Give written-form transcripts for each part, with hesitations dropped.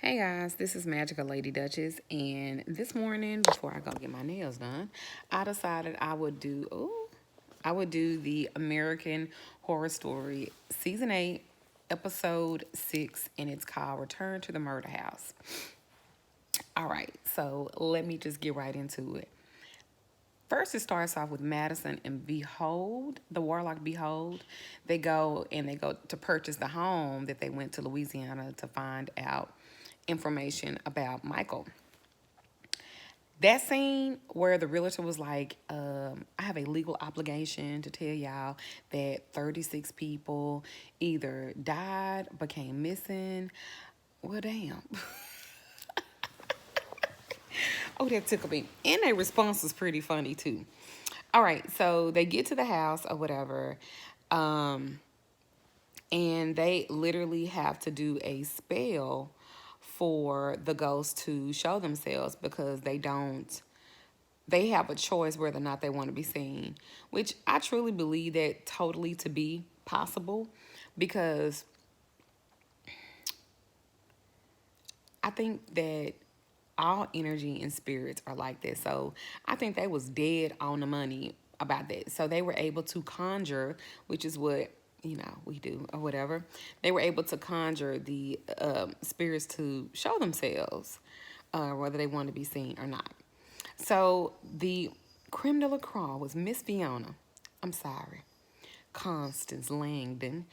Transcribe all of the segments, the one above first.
Hey guys, this is Magickal Lady Duchess, and this morning before I go get my nails done, I decided I would do the American Horror Story season 8, episode 6, and it's called Return to the Murder House. All right, so let me just get right into it. First, it starts off with Madison and Behold, the Warlock Behold. They go to purchase the home that they went to Louisiana to find out information about Michael. That scene where the realtor was like, I have a legal obligation to tell y'all that 36 people either died, became missing. Well, damn. Oh, that tickled me. And their response was pretty funny, too. All right, so they get to the house or whatever, um, and they literally have to do a spell for the ghosts to show themselves because they have a choice whether or not they want to be seen, which I truly believe that totally to be possible because I think that all energy and spirits are like that. So I think they was dead on the money about that. So they were able to conjure, which is what we do or whatever. They were able to conjure the spirits to show themselves, whether they want to be seen or not. So the creme de la creme was Miss Fiona. I'm sorry. Constance Langdon,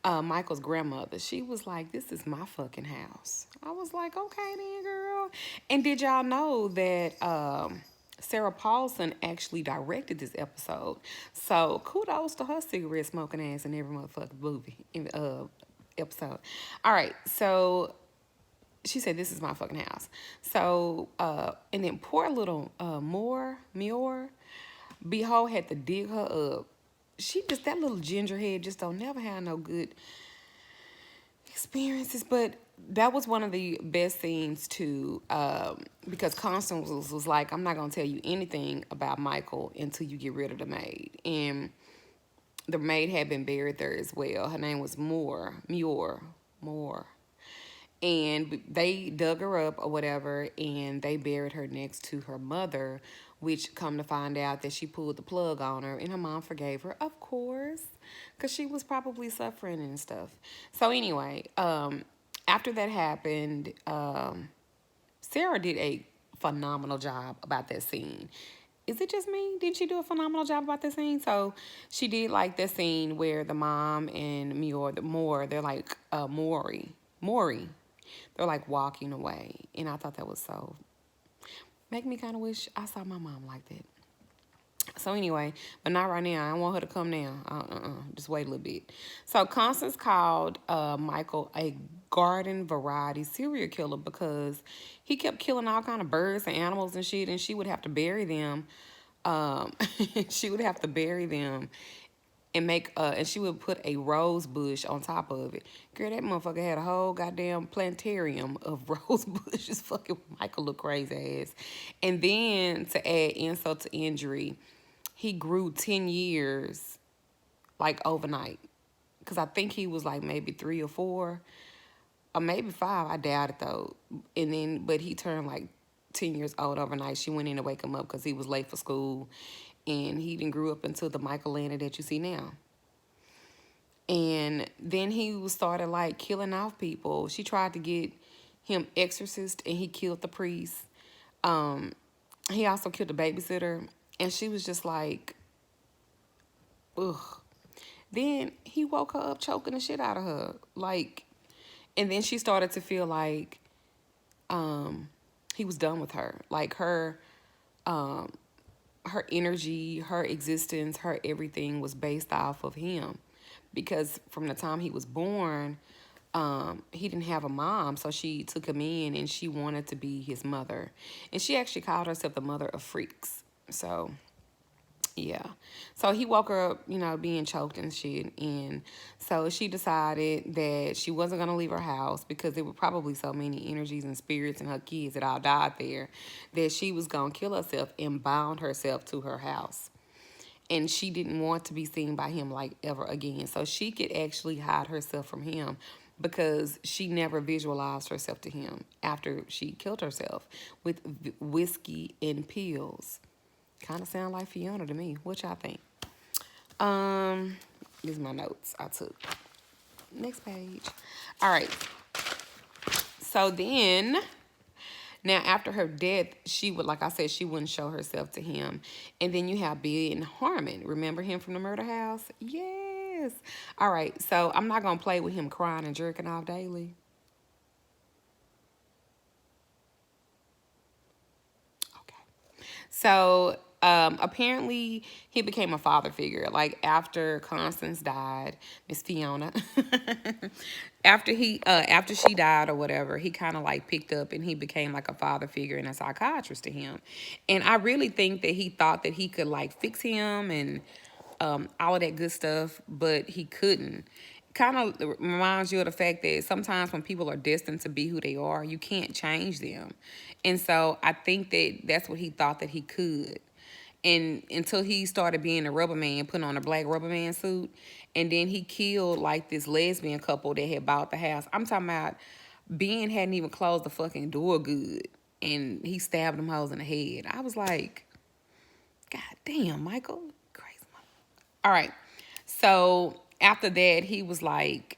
Michael's grandmother. She was like, "This is my fucking house." I was like, "Okay then, girl." And did y'all know that Sarah Paulson actually directed this episode? So kudos to her cigarette smoking ass in every motherfucking movie episode. All right, so she said, "This is my fucking house." So, and then poor little Muir, Behold had to dig her up. She just, that little ginger head just don't never have no good experiences. But that was one of the best scenes too, because Constance was like, "I'm not gonna tell you anything about Michael until you get rid of the maid." And the maid had been buried there as well. Her name was Moore. And they dug her up or whatever, and they buried her next to her mother, which come to find out that she pulled the plug on her, and her mom forgave her, of course, because she was probably suffering and stuff. So anyway, after that happened, Sarah did a phenomenal job about that scene. Is it just me? Did she do a phenomenal job about that scene? So she did like the scene where the mom and they're like Maury, they're like walking away, and I thought that was so make me kind of wish I saw my mom like that. So anyway, but not right now. I don't want her to come now. Just wait a little bit. So Constance called Michael a garden variety serial killer because he kept killing all kind of birds and animals and shit, and she would have to bury them. She would have to bury them and and she would put a rose bush on top of it. Girl, that motherfucker had a whole goddamn planetarium of rose bushes. Fucking Michael look crazy ass. And then to add insult to injury, he grew 10 years like overnight. Because I think he was like maybe 3 or 4 or maybe 5. I doubt it though. But he turned like 10 years old overnight. She went in to wake him up because he was late for school. And he didn't grew up into the Michael Landon that you see now. And then he started like killing off people. She tried to get him exorcist, and he killed the priest. He also killed the babysitter, and she was just like, ugh. Then he woke her up choking the shit out of her. Like, and then she started to feel like he was done with her. Like her energy, her existence, her everything was based off of him. Because from the time he was born, he didn't have a mom, so she took him in and she wanted to be his mother. And she actually called herself the mother of freaks. So yeah. So he woke her up, being choked and shit. And so she decided that she wasn't going to leave her house because there were probably so many energies and spirits and her kids that all died there that she was going to kill herself and bound herself to her house. And she didn't want to be seen by him like ever again. So she could actually hide herself from him because she never visualized herself to him after she killed herself with whiskey and pills. Kind of sound like Fiona to me. What y'all think? These are my notes I took. Next page. All right. So then, now after her death, she would, like I said, she wouldn't show herself to him. And then you have Ben Harmon. Remember him from the murder house? Yes. All right. So I'm not going to play with him crying and jerking off daily. Okay. So apparently he became a father figure. Like after Constance died, Miss Fiona, after she died or whatever, he kind of like picked up and he became like a father figure and a psychiatrist to him. And I really think that he thought that he could like fix him and all of that good stuff, but he couldn't. Kind of reminds you of the fact that sometimes when people are destined to be who they are, you can't change them. And so I think that that's what he thought that he could. And until he started being a rubber man, putting on a black rubber man suit, and then he killed like this lesbian couple that had bought the house. I'm talking about Ben hadn't even closed the fucking door good, and he stabbed them hoes in the head. I was like, God damn, Michael, crazy. All right. So after that, he was like,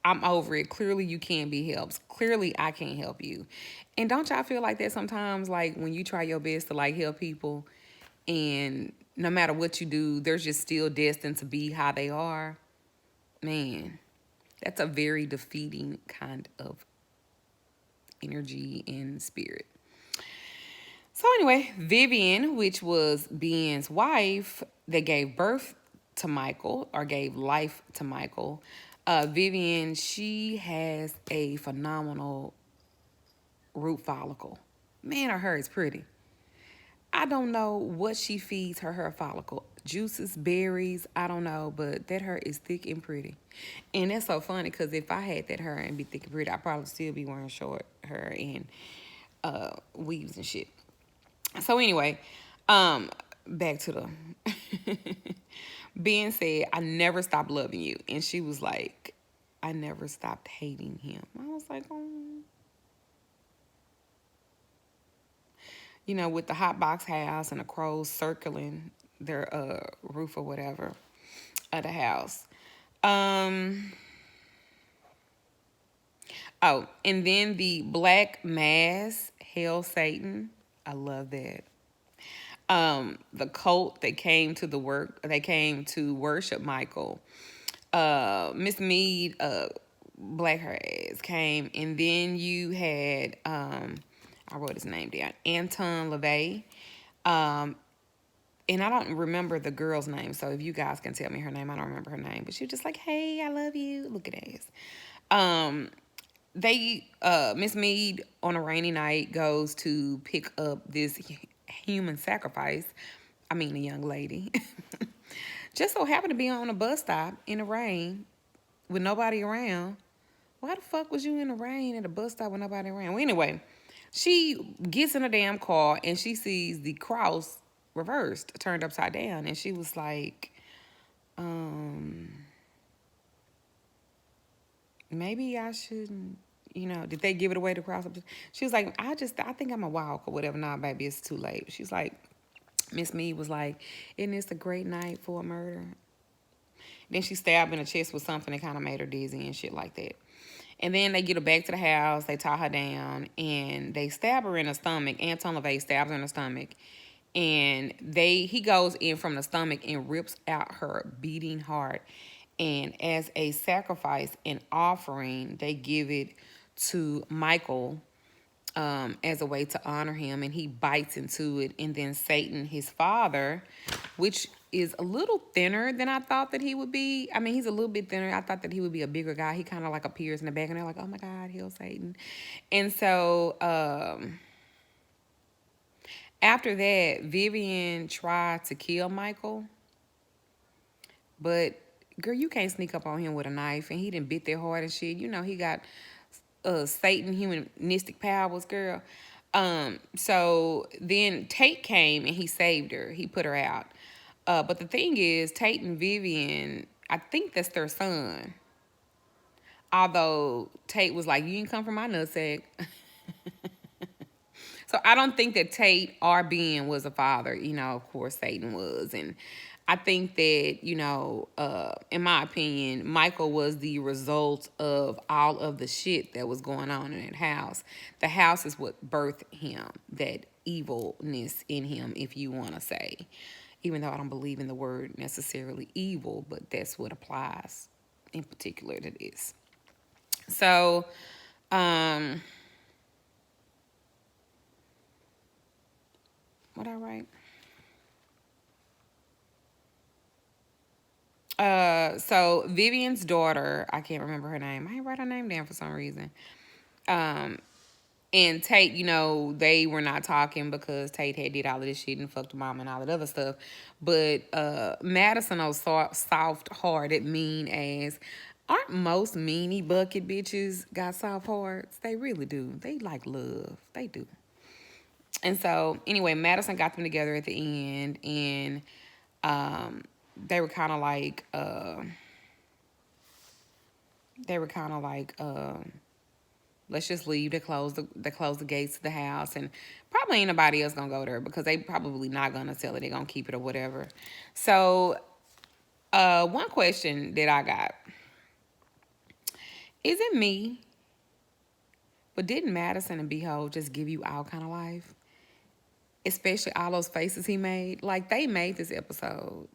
I'm over it. Clearly, you can't be helped. Clearly, I can't help you. And don't y'all feel like that sometimes? Like when you try your best to like help people, and no matter what you do, they're just still destined to be how they are. Man, that's a very defeating kind of energy and spirit. So anyway, Vivian, which was Ben's wife, that gave birth to Michael or gave life to Michael. Vivian, she has a phenomenal root follicle. Man, her hair is pretty. I don't know what she feeds her hair follicle. Juices, berries, I don't know, but that hair is thick and pretty. And that's so funny because if I had that hair and be thick and pretty, I'd probably still be wearing short hair and weaves and shit. So anyway, back to the Ben said, I never stopped loving you. And she was like, I never stopped hating him. I was like, oh. You know, with the hot box house and the crows circling their roof or whatever of the house. Oh, and then the black mass, Hail Satan. I love that. The cult that came to they came to worship Michael. Miss Mead, black her ass came, and then you had I wrote his name down, Anton LaVey. And I don't remember the girl's name, so if you guys can tell me her name, I don't remember her name. But she was just like, hey, I love you. Look at ass. Miss Mead on a rainy night goes to pick up this human sacrifice. I mean, a young lady. Just so happened to be on a bus stop in the rain with nobody around. Why the fuck was you in the rain at a bus stop with nobody around? Well, anyway, she gets in a damn car and she sees the cross reversed, turned upside down. And she was like, maybe I shouldn't, did they give it away to cross? She was like, I think I'm a walk or whatever. Nah, baby, it's too late. She's like, Miss Mead was like, isn't this a great night for a murder? Then she stabbed in the chest with something that kind of made her dizzy and shit like that. And then they get her back to the house. They tie her down and they stab her in the stomach. Anton LaVey stabs her in the stomach. And he goes in from the stomach and rips out her beating heart. And as a sacrifice and offering, they give it to Michael as a way to honor him, and he bites into it. And then Satan, his father, which is a little thinner than I thought that he would be. I mean, he's a little bit thinner. I thought that he would be a bigger guy. He kind of like appears in the back, and they're like, oh my God, heal Satan. And so after that, Vivian tried to kill Michael, but girl, you can't sneak up on him with a knife, and he didn't bit that hard and shit. He got Satan humanistic powers, girl. So then Tate came and he saved her. He put her out. But the thing is, Tate and Vivian, I think that's their son. Although Tate was like, you didn't come from my nutsack. So I don't think that Tate or Ben was a father. Of course Satan was. And I think that, in my opinion, Michael was the result of all of the shit that was going on in that house. The house is what birthed him, that evilness in him, if you want to say. Even though I don't believe in the word necessarily evil, but that's what applies in particular to this. So, what I write? So Vivian's daughter, I can't remember her name. I ain't write her name down for some reason. And Tate, they were not talking because Tate had did all of this shit and fucked mom and all that other stuff. But Madison, those soft-hearted, mean ass. Aren't most meanie bucket bitches got soft hearts? They really do. They like love. They do. And so, anyway, Madison got them together at the end, and they were kind of like, let's just leave. They close the gates to the house, and probably ain't nobody else gonna go there because they probably not gonna sell it. They gonna keep it or whatever. So, one question that I got: is it me? But didn't Madison and Behold just give you all kind of life? Especially all those faces he made. Like, they made this episode.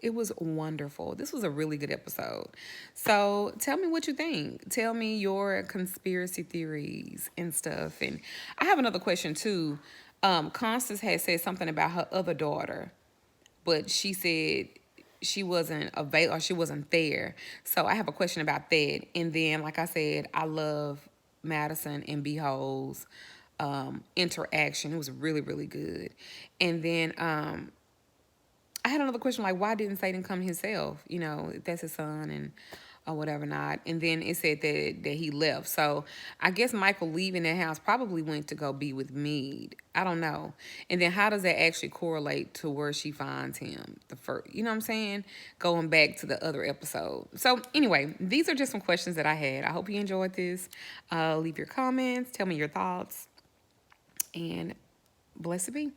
It was wonderful. This was a really good episode. So tell me what you think. Tell me your conspiracy theories and stuff. And I have another question too. Constance had said something about her other daughter, but she said she wasn't available or she wasn't there. So I have a question about that. And then, like I said, I love Madison and Behold's interaction. It was really, really good. And then I had another question, like, why didn't Satan come himself? If that's his son and or whatever not. And then it said that he left. So I guess Michael leaving that house probably went to go be with Meade. I don't know. And then how does that actually correlate to where she finds him? The first, you know what I'm saying? Going back to the other episode. So anyway, these are just some questions that I had. I hope you enjoyed this. Leave your comments. Tell me your thoughts. And blessed be.